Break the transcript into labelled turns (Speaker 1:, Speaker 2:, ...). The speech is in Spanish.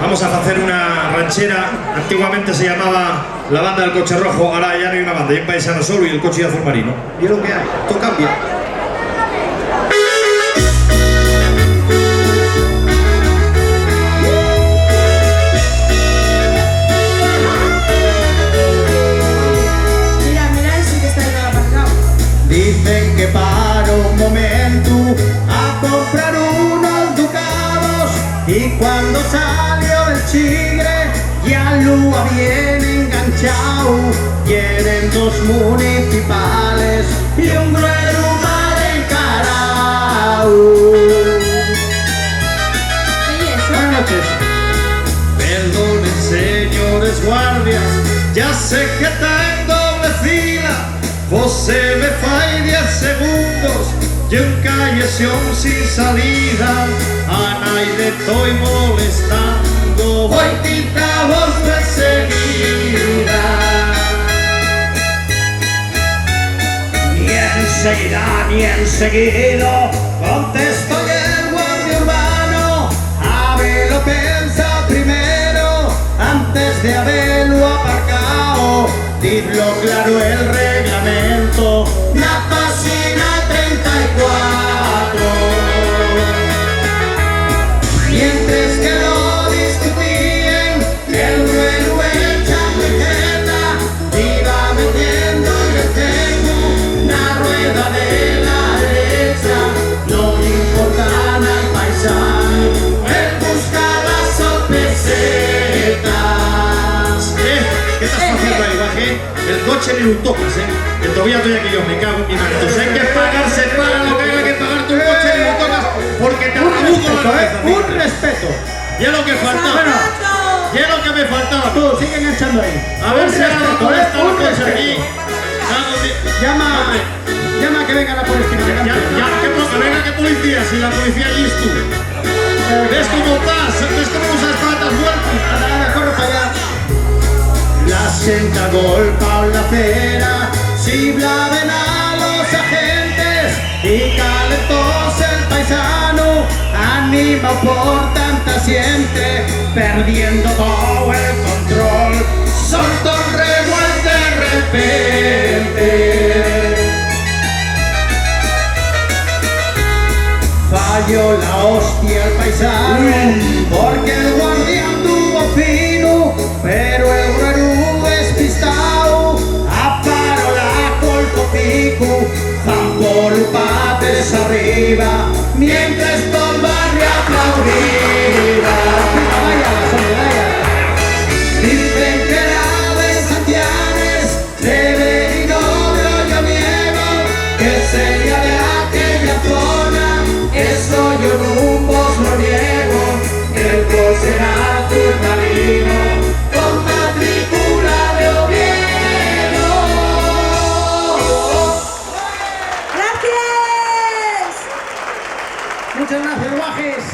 Speaker 1: Vamos a hacer una ranchera. Antiguamente se llamaba la banda del coche rojo, ahora ya no hay una banda, hay un paisano solo y el coche de azul marino. Y es lo que hay, todo cambia.
Speaker 2: Dicen que paro un momento a comprar unos ducados y cuando salió el chigre ya lo habían enganchado. Quieren dos municipales y un gruero mal encarado. Buenas noches. Perdonen, señores guardias, ya sé que está en doble fila. José me fai 10 segundos y un callejón sin salida. A nadie estoy molestando, voy quitamos de seguida. Ni enseguida, contesto el guardia urbano. Habelo pensa primero, antes de haberlo aparcado. Didlo claro el reglamento, la página 34. Mientras que lo discutían, el gruero echando jeta iba metiendo el tengo la rueda de la derecha. No le importan al paisano, él busca las sorpresetas.
Speaker 1: ¿Qué estás haciendo ahí, Guaje? El coche ni lo tocas, que todavía estoy aquí yo, me cago en mi mano. Entonces hay que pagar, se paga lo que haya que pagar tu coche ni lo tocas porque te abuso la cabeza.
Speaker 2: Un respeto.
Speaker 1: Ya lo que faltaba. Ya lo que me faltaba.
Speaker 2: Tú, sigue enganchando ahí.
Speaker 1: A ver si ahora con esta coche aquí.
Speaker 2: Llama que venga la policía.
Speaker 1: Que venga que policía, si la policía allí es tú. ¿Ves cómo vas? ¿Ves cómo usas patas vueltas?
Speaker 2: Ahora, corre para allá. La senta golpa la acera, si blaven a los agentes y calentóse el paisano, animado por tanta siente, perdiendo todo el control, soltó un revuelo de repente. Falló la hostia el paisano, porque el guardián tuvo fino, pero el gruero despistado, aparó la colpo pico, zampó el pates arriba, mientras todo el barrio aplaudía. Vaya la soledad. Dicen que era de Santianes, de Benigno yo niego, que sería de aquella zona, eso yo rumbo lo niego, el coche era azul marino, con matrícula de Oviedo.
Speaker 3: ¡Gracias!
Speaker 2: Muchas gracias, Guajes.